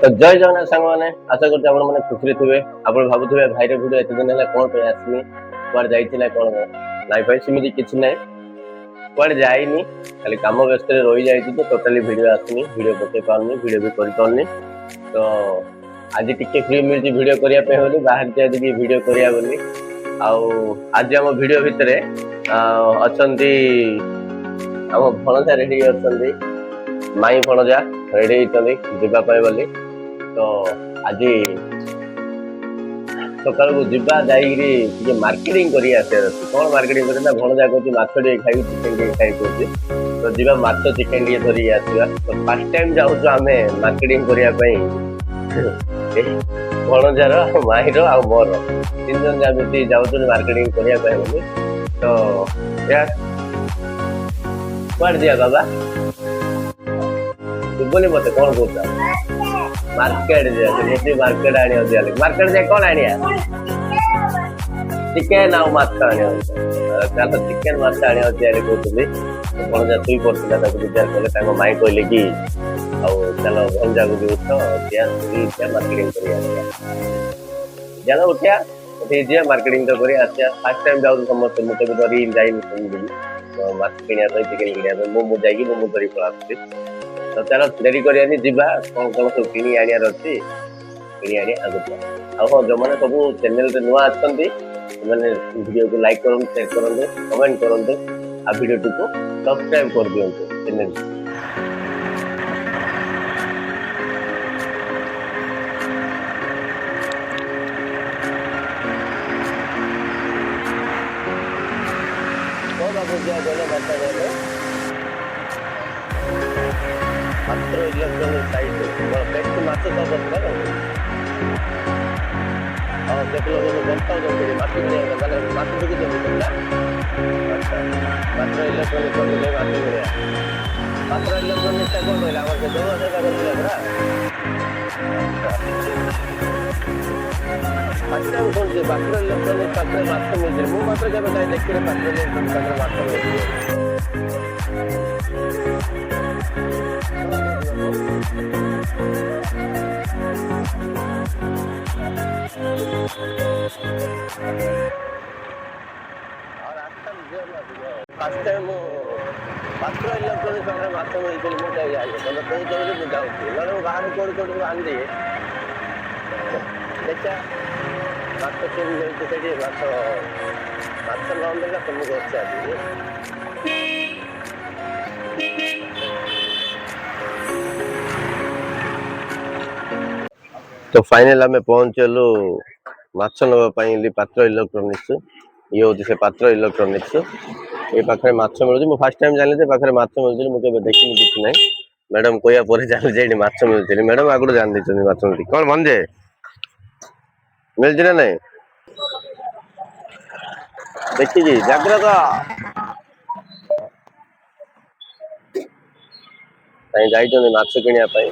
तो जय जगन्नाथ सांग मैंने आशा करते आप मैंने खुशी थे आप भावुवे भाई भिडियो एत दिन है कौन पे आसनी कुआड़ जाइए कौन नाई भाई सेमती किसी ना कुआड़ जाइनी खाली कम व्यस्त रही जाइए तो टोटाली भिडियो आसनी भिडियो पकई पार्नी भिडियो भी कर पार्नी तो आज टिके फ्री मिलती भिडियो करने बोली बाहर आज भिडियो करा बोली आज आम भिडियो भितर अच्छा आम भणजा रेडी अच्छा माई भणजा रेडी जावाई बोली तो आज सकाल को जीवा जाइए मार्केटिंग कर कौन मार्केटिंग करना भणजा कहती माछ खाई चिकेन खाई कहती तो जीवा माछ चिकेन धरिकी आसवा तो फर्स्ट टाइम जाऊँ आम मार्केटिंग करने भणजार माईर आ मोर तीन जन जमी जाऊँ मार्केटिंग करने तो कुआड़ दिया बाबा शुभुनि मत कौन कह मार्केट मुझे मार्केट आने मार्केट जाए कौन आनिया चिकेन आ माछ आने चलो चिकेन माछ आने कहते भणजा शुई पड़ा विचार कले माई कहले कि चलो भणजा को भी उठ मार्केटिंग कर चलो उठा उठे जी मार्केटिंग तो कर फर्स्ट टाइम जाऊँ समस्त मुझे धरी जाइए माछ किणा चिकेन किणा मोमो जाकि मोमो धरी पड़ा तो चलो डेरी करनी जीवा कौन कौन सब कि आनियार अच्छी कि आनी आगे हाँ जो मैंने सब चैनल नुआ अच्छा मैंने वीडियो को लाइक करूँ शेयर करूँ कमेंट करूँ आ वीडियो को सब्सक्राइब कर दिखाँ चैनल मात्र इलेक्ट्रॉनिक साइट बेस्ट माछ तो बता और देख लो बनता हूँ माछ मैंने माछ बिकी अच्छा मात्र इलेक्ट्रॉनिक कर माछ मिले मात्र इलेक्ट्रॉनिक कौन रहा फर्स्ट टाइम शुणुचे मात्र इलेक्ट्रॉनिक पाखे माछ मिलते मुझे मात्र क्या देखिए मात्र इलेक्ट्रॉनिक पाखे माछ मिलते फर्स्ट टाइम मात्र इलेक्ट्रॉनिक पाखे माछ मिलते मुझे तुम कौन मुझे जाऊँगी बाहर कौन कौन आन दिए देखा माछ चोरी जाइए माछ न देगा तुमको अच्छा तो फाइनल आम पहुंचलु माछ नापी पात्र इलेक्ट्रोनिक्स ये हूँ से पात्र इलेक्ट्रोनिक्स ये पाखे माछ मिलूँ फर्स्ट टाइम जानी पाखे माछ मिलती मुझे देखनी किसी ना मैडम कहया जानी माछ मिलती मैडम आगुड़ जान दी माछ मिलती कौन भंजे मिलती ना नहीं देखिए जाग्रत जाइए माछ किणापी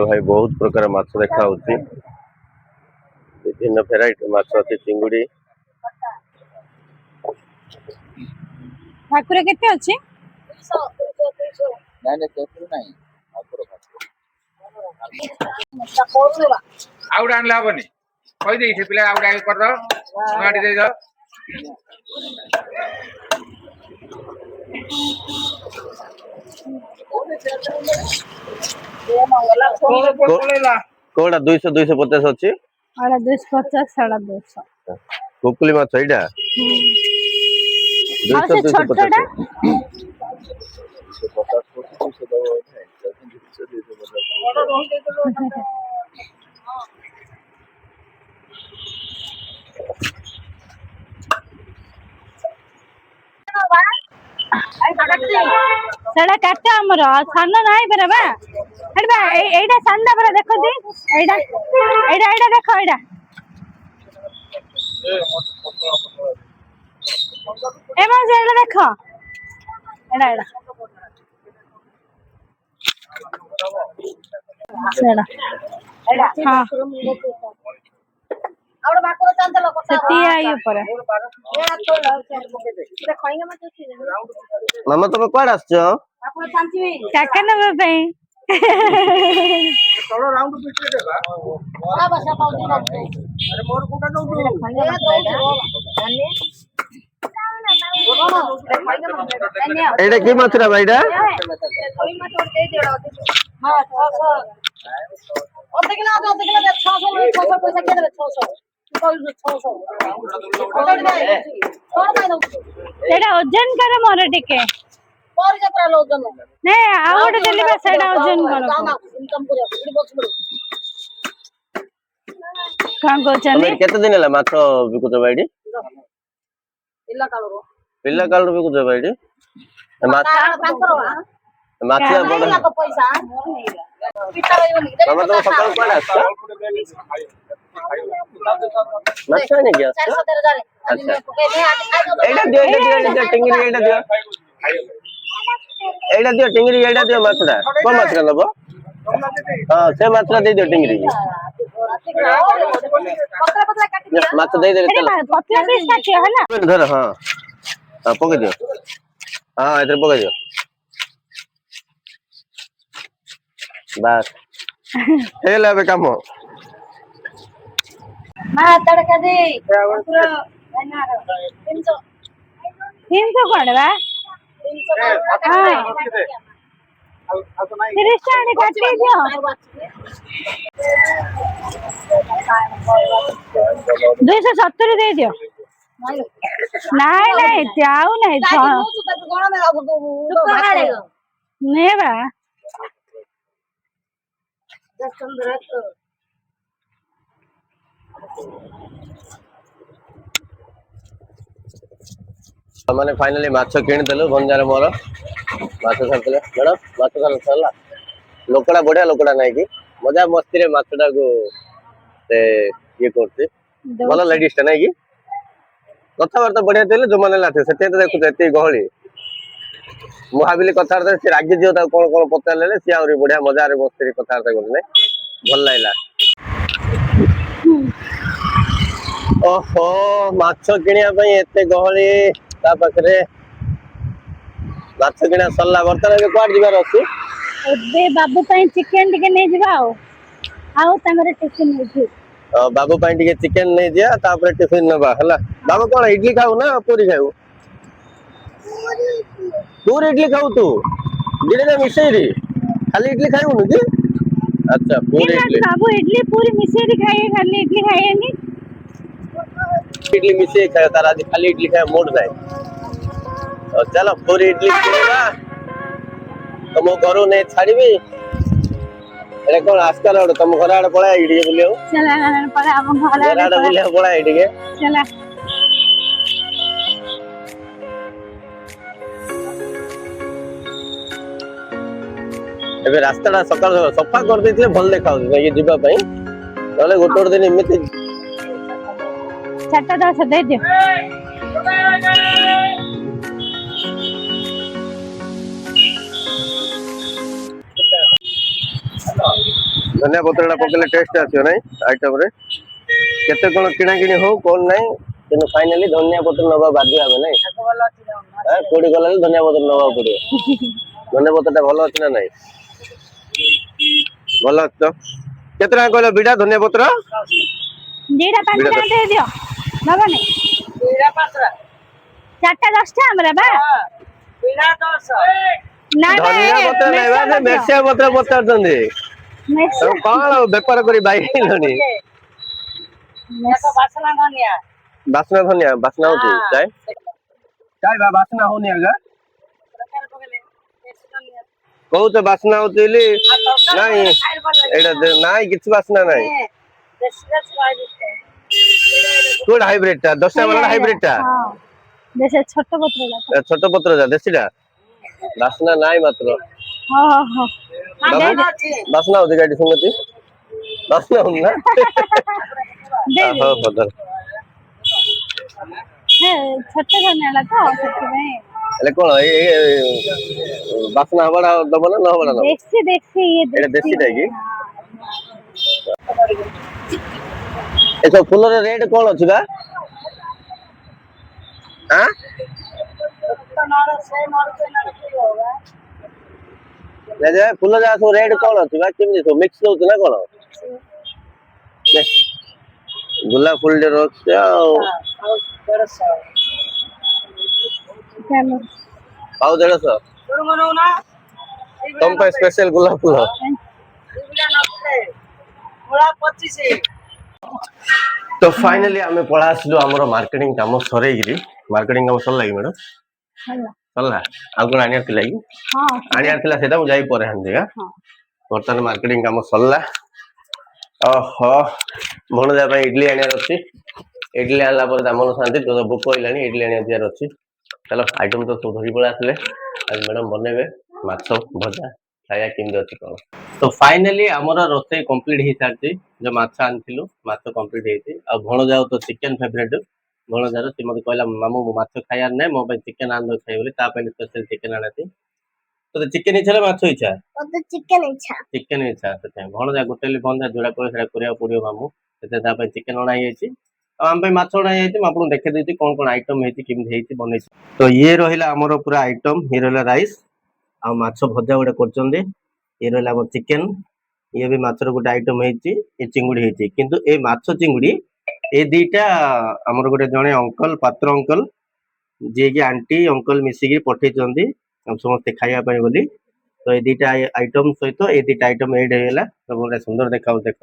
भाई बहुत प्रकार माछ देखा विभिन्न भेराइटी माछ अच्छी चिंगुड़ी भाकुर केते अछि नहीं केकुर नहीं आउट आनले हबनी कहि देई से पिला आउट आगे कर दो गाड़ी दे दो कोड़ा 200 250 अच्छी आला 250 साढ़ा 200 कुकुली माछ एटा 200 250 सेड़ा काट हमर सान नाही बरे बा हेडबा एडा सांदा बरे देखो दी एडा एडा एडा देखो एडा एमा जेडा देखो एडा एडा सेड़ा एडा हां और बाको चांद लोक सेती आई ऊपर एडा तो देखो इंगे मत ମାମା ତମେ କୁଆଡେ ଆସିଛ? କାକା ନବା ପାଇଁ। ତଳ ରାଉଣ୍ଡ ପିଛରେ ଦେବା ଆରେ ମୋର କୋଉଟା ନଉଛୁ ଏଇଟା କି ମାଛଟା ଭାଇଟା? ସେଇଟା ଓଜନ କର ମୋର ଟିକେ। ନାଇଁ ଆଉ ଗୋଟେ ଦେଲି ବା ସେଇଟା ଓଜନ କର। କଣ କହୁଛନ୍ତି? କେତେ ଦିନ ହେଲା ମାଛ ବିକୁଛ ଭାଇଟି? ପିଲା କାଳରୁ ବିକୁଛ ଭାଇଟି? ମାଛ ବଡ ମାମା ତମେ ସକାଳୁ କୁଆଡେ ଆସିଛ? ମାଛ ଆଣିକି ଆସିଛ? ଆଚ୍ଛା ଏଇଟା ଦିଅ ଟିଙ୍ଗିରି ଏଇଟା ଦିଅ ଟିଙ୍ଗିରି ଏଇଟା ଦିଅ ମାଛଟା। କୋଉ ମାଛଟା ନବ? ହଁ ସେ ମାଛଟା ଦେଇଦିଅ ଟିଙ୍ଗିରି। ମାଛ ଦେଇଦେବେ ଧର। ହଁ ହଁ ପକେଇଦିଅ। ହଁ ଏଥିରେ ପକେଇଦିଅ। ବାସ୍ ହେଇଗଲା ଏବେ କାମ। କୁଆଡେ ବା 30 ଟଙ୍କା କାଟି ଦିଅ। 270 ଦେଇଦିଅ। ନାଇଁ ନାଇଁ ଯାଉ ନାଇଁ ନେ ବା ମାନେ ଫାଇନାଲି ମାଛ କିଣିଦେଲୁ ଭଞ୍ଜାରେ ମୋର ମାଛ ଛାଡିଥିଲେ ମ୍ୟାଡମ ମାଛ ଛାଡିଲା ଲୋକଟା ବଢିଆ ଲୋକଟା ନାଇଁ କି ମଜା ମସ୍ତିରେ ମାଛଟାକୁ ସେ ଇଏ କରୁଛି ଭଲ ଲେଡିସ୍ ଟା ନାଇଁ କି କଥାବାର୍ତ୍ତା ବଢିଆ ଥିଲେ ଯୋଉମାନେ ଲାଥିବେ ସେଥିପାଇଁ ତ ଦେଖୁଛ ଏତିକି ଗହଳି ମୁଁ ଭାବିଲି କଥାବାର୍ତ୍ତା ସେ ରାଗି ଯିବ ତାକୁ କଣ କଣ ପଚାରିଲେ ସିଏ ଆହୁରି ବଢିଆ ମଜାରେ ମସ୍ତିରେ କଥାବାର୍ତ୍ତା କରୁଥିଲେ ଭଲ ଲାଗିଲା। ଓହୋ ମାଛ କିଣିବା ପାଇଁ ଏତେ ଗହଳି ତା ପାଖରେ ମାଛ କିଣା ସରିଲା ବର୍ତ୍ତମାନ ଏବେ କୁଆଡେ ଯିବାର ଅଛି? ଏବେ ବାବୁ ପାଇଁ ଚିକେନ ଟିକେ ନେଇଯିବା ଆଉ ତାଙ୍କର ଟିଫିନ ନେଇଯିବା। ବାବୁ ପାଇଁ ଟିକେ ଚିକେନ ନେଇଯିବା ତାପରେ ଟିଫିନ ନେବା ହେଲା। ବାବୁ କଣ ଇଡଲି ଖାଉ ନା ପୁରୀ ଖାଉ? ପୁରୀ ଇଡଲି ଖାଉ ତୁ ଦିଟା ମିଶେଇରି ଖାଲି ଇଡଲି ଖାଇବୁନି କି? ଆଚ୍ଛା ପୁରୀ ଇଡଲି ବାବୁ ଇଡଲି ପୁରୀ ମିଶେଇକି ଖାଇବେ ଖାଲି ଇଡଲି ଖାଇବେନି। इडली मिसे खाया तारा आज खाली इडली खाया मोड़ जाए और चलो पूरी इडली खाएगा तुम घर नहीं छाड़बी एरे कौन आस्कार आड़ तुम घर आड़ पळा इडली बुलियो चला पळा हम घर आड़ बुलियो पळा इडली चला ଏବେ ରାସ୍ତାଟା ସକାଳ ସଫା କରିଦେଇଥିଲେ ଭଲ ଦେଖାଉଛି ଯାଇକି ଯିବା ପାଇଁ ନହେଲେ ଗୋଟେ ଗୋଟେ ଦିନ ଏମିତି 7:10 ଦେଇଦିଅ। ଧନିଆ ପତ୍ରଟା ପକେଇଲେ ଟେଷ୍ଟ ଆସିବ ନାଇଁ ଆଇଟମ ରେ କେତେ କଣ କିଣା କିଣି ହଉ କଣ ନାଇଁ କିନ୍ତୁ ଫାଇନାଲି ଧନିଆ ପତ୍ର ନବା ବାଧ୍ୟ ଆମେ ନାଇଁ କୋଉଠି ଗଲା ଧନିଆ ପତ୍ର ନବାକୁ ପଡିବ ଧନିଆ ପତ୍ରଟା ଭଲ ଅଛି ନା ନାଇଁ ଭଲ ଅଛି ତ କେତେ ଟଙ୍କା କହିଲ ବିଡ଼ା ଧନିଆ ପତ୍ର ଦିଟା 5 ଟଙ୍କା ଦେଇଦିଅ ନବନି ବିଡ଼ା 5 ଚାରଟା 10 ଟଙ୍କା ଆମର ବା ବିଡ଼ା 10 ଧନିଆ ପତ୍ର ନାଇଁ ବା ମେର୍ସିଆ ପତ୍ର ପଚାରୁଛନ୍ତି ତମେ କଣ ବେପାର କରି ବାଇଲଣି ବାସନା ଧନିଆ ବାସ୍ନା ହଉଛି କାଇଁ ବା ବାସ୍ନା ହଉନି ଆଜ୍ଞା କହୁଛ ବାସ୍ନା ହଉଛି ବୋଲି ନାଇଁ ଏଇଟା ନାଇଁ କିଛି ବାସ୍ନା ନାଇଁ କୋଉଟା ହାଇବ୍ରିଡ ଟା 10 ଟଙ୍କା ବାଲା ହାଇବ୍ରିଡ ଟା ଛୋଟ ପତ୍ର ଯା ଦେଶୀଟା ବାସ୍ନା ନାଇଁ ମାତ୍ର ବାସ୍ନା ହଉଛି ଗାଡି ସୁଙ୍ଗତି ବାସ୍ନା ହଉନି ନା ହଉ ହଉ ଧର ଛୋଟ ଧନିଆ ତ ସେଥିପାଇଁ ହେଲେ କଣ ବାସ୍ନା ହବାଟା ଦବ ନା ହବାଟା ଦବ ଏଇଟା ଦେଶୀଟା କି ଏସବୁ ଫୁଲର ରେଟ୍ କଣ ଅଛି ବା ଯେ ଫୁଲ ଯାହା ସବୁ ରେଟ୍ କଣ ଅଛି ବା କେମିତି ସବୁ ମିକ୍ସ ଦଉଛି ନା କଣ? ଗୋଲାପ ଫୁଲ ଟେ ରହୁଛି ଆଉ ପାଉ 150 ତମ ପାଇଁ ସ୍ପେଶାଲ ଗୋଲାପ ଫୁଲ। ତ ଫାଇନାଲି ଆମେ ପଳା ଆସିଲୁ ଆମର ମାର୍କେଟିଂ କାମ ସରେଇକିରି। ମାର୍କେଟିଂ କାମ ସରିଲା କି ମ୍ୟାଡମ୍? ସରିଲା। ଆଉ କଣ ଆଣିବାର ଥିଲା କି? ଆଣିବାର ଥିଲା ସେଇଟା ମୁଁ ଯାଇ ପରେ ଆଣିବି। ବର୍ତ୍ତମାନ ମାର୍କେଟିଂ କାମ ସରିଲା। ଓହୋ ଭଣଜା ପାଇଁ ଇଡଲି ଆଣିବାର ଅଛି। ଇଡଲି ଆଣିଲା ପରେ ଦାମନ ଶାନ୍ତି ଭୋକ ହେଇଲାଣି ଇଡଲି ଆଣିବାର ଯିବାର ଅଛି। ଚାଲ ଆଇଟମ ତ ସବୁ ଧରି ପଳେଇ ଆସିଲେ। ଆଜି ମ୍ୟାଡମ୍ ବନେଇବେ ମାଛ ଭଜା ଖାଇବା କେମିତି ଅଛି କଣ। ତ ଫାଇନାଲି ଆମର ରୋଷେଇ କମ୍ପ୍ଲିଟ ହେଇସାରିଛି। ଯୋଉ ମାଛ ଆଣିଥିଲୁ ମାଛ କମ୍ପ୍ଲିଟ ହେଇଛି। ଆଉ ଭଣଜା ତ ଚିକେନ ଫେଭରେଟ ଭଣଜାର ସେ ମତେ କହିଲା ମାମୁ ମୁଁ ମାଛ ଖାଇବାର ନାହିଁ ମୋ ପାଇଁ ଚିକେନ ଆଣିଦେବ ଖାଇବି ବୋଲି ତା ପାଇଁ ସ୍ପେଶାଲ ଚିକେନ ଆଣିଛି। ତୋତେ ଚିକେନ ଇଚ୍ଛା ନା ମାଛ ଇଚ୍ଛା? ଚିକେନ ଇଚ୍ଛା ସେଥିପାଇଁ ଭଣଜା ଗୋଟେ ବନ୍ଧା ଯୋଉଟା କହିଲେ ସେଇଟା କରିବାକୁ ପଡିବ ମାମୁ। ସେଥିପାଇଁ ତା ପାଇଁ ଚିକେନ ଅଣା ହେଇଯାଇଛି। ଆଉ ଆମ ପାଇଁ ମାଛ ଅଣା ହେଇଯାଇଛି। ମୁଁ ଆପଣଙ୍କୁ ଦେଖେଇ ଦେଇଛି କଣ କଣ ଆଇଟମ ହେଇଛି କେମିତି ହେଇଛି ବନେଇଛି। ତ ଇଏ ରହିଲା ଆମର ପୁରା ଆଇଟମ। ଇଏ ରହିଲା ରାଇସ୍ ଆଉ ମାଛ ଭଜା ଗୋଟେ କରୁଛନ୍ତି। ଇଏ ରହିଲା ଆମର ଚିକେନ। ଇଏ ବି ମାଛର ଗୋଟେ ଆଇଟମ ହେଇଛି। ଏ ଚିଙ୍ଗୁଡି ହେଇଛି କିନ୍ତୁ ଏଇ ମାଛ ଚିଙ୍ଗୁଡି ଏ ଦିଟା ଆମର ଗୋଟେ ଜଣେ ଅଙ୍କଲ ପାତ୍ର ଅଙ୍କଲ ଯିଏକି ଆଣ୍ଟି ଅଙ୍କଲ ମିଶିକି ପଠେଇଛନ୍ତି ସମସ୍ତେ ଖାଇବା ପାଇଁ ବୋଲି। ତ ଏଇ ଦିଟା ଆଇଟମ ସହିତ ଏଇ ଦିଟା ଆଇଟମ ଏଡ ହେଇଗଲା। ଗୋଟେ ସୁନ୍ଦର ଦେଖାଯାଉଛି ଦେଖ।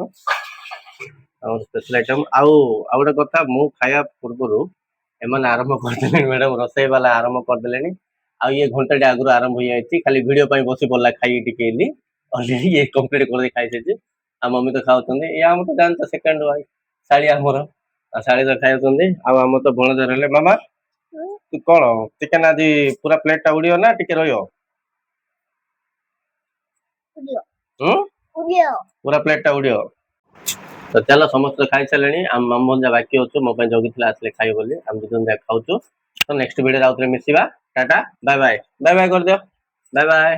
ଆଉ ସ୍ପେଶାଲ ଆଇଟମ ଆଉ ଗୋଟେ କଥା ମୁଁ ଖାଇବା ପୂର୍ବରୁ ଏମାନେ ଆରମ୍ଭ କରିଦେଲେଣି ମ୍ୟାଡାମ ରୋଷେଇ ବାଲା ଆରମ୍ଭ କରିଦେଲେଣି। ଆଉ ଇଏ ଘଣ୍ଟାଟେ ଆଗରୁ ଆରମ୍ଭ ହେଇଯାଇଛି ଖାଲି ଭିଡିଓ ପାଇଁ ବସି ପଡିଲା ଖାଇକି ଟିକେ ଏଲି ଇଏ କମ୍ପ୍ଲିଟ କରି ଖାଇସାରିଛି। ଆଉ ମମି ତ ଖାଉଛନ୍ତି ଇଏ ଆମର ତ ଜାଣିଛ ସେକେଣ୍ଡ ୱାଇଫ ଶାଳୀ ଆମର ଆଉ ଶାଳୀ ତ ଖାଉଛନ୍ତି। ଆଉ ଆମର ତ ଭଣଜା ରହିଲେ। ମାମା ତୁ କଣ ଚିକେନ ଆଜି ପୁରା ପ୍ଲେଟ ଟା ଉଡିବ ନା ଟିକେ ରହିବ? ପୁରା ପ୍ଲେଟ ଟା ଉଡିବ। ତ ଚାଲ ସମସ୍ତେ ଖାଇସାରିଲେଣି ଆମ ମାମୁ ଭଣଜା ବାକି ଅଛୁ ମୋ ପାଇଁ ଜଗିଥିଲା ଆସିଲେ ଖାଇବ ବୋଲି ଆମେ ଦି ଜଣ ଯାକ ଖାଉଛୁ। ତ ନେକ୍ସଟ ଭିଡିଓରେ ଆଉଥରେ ମିଶିବା। Tata bye bye bye bye କରିଦିଅ ବାଏ ବାଏ।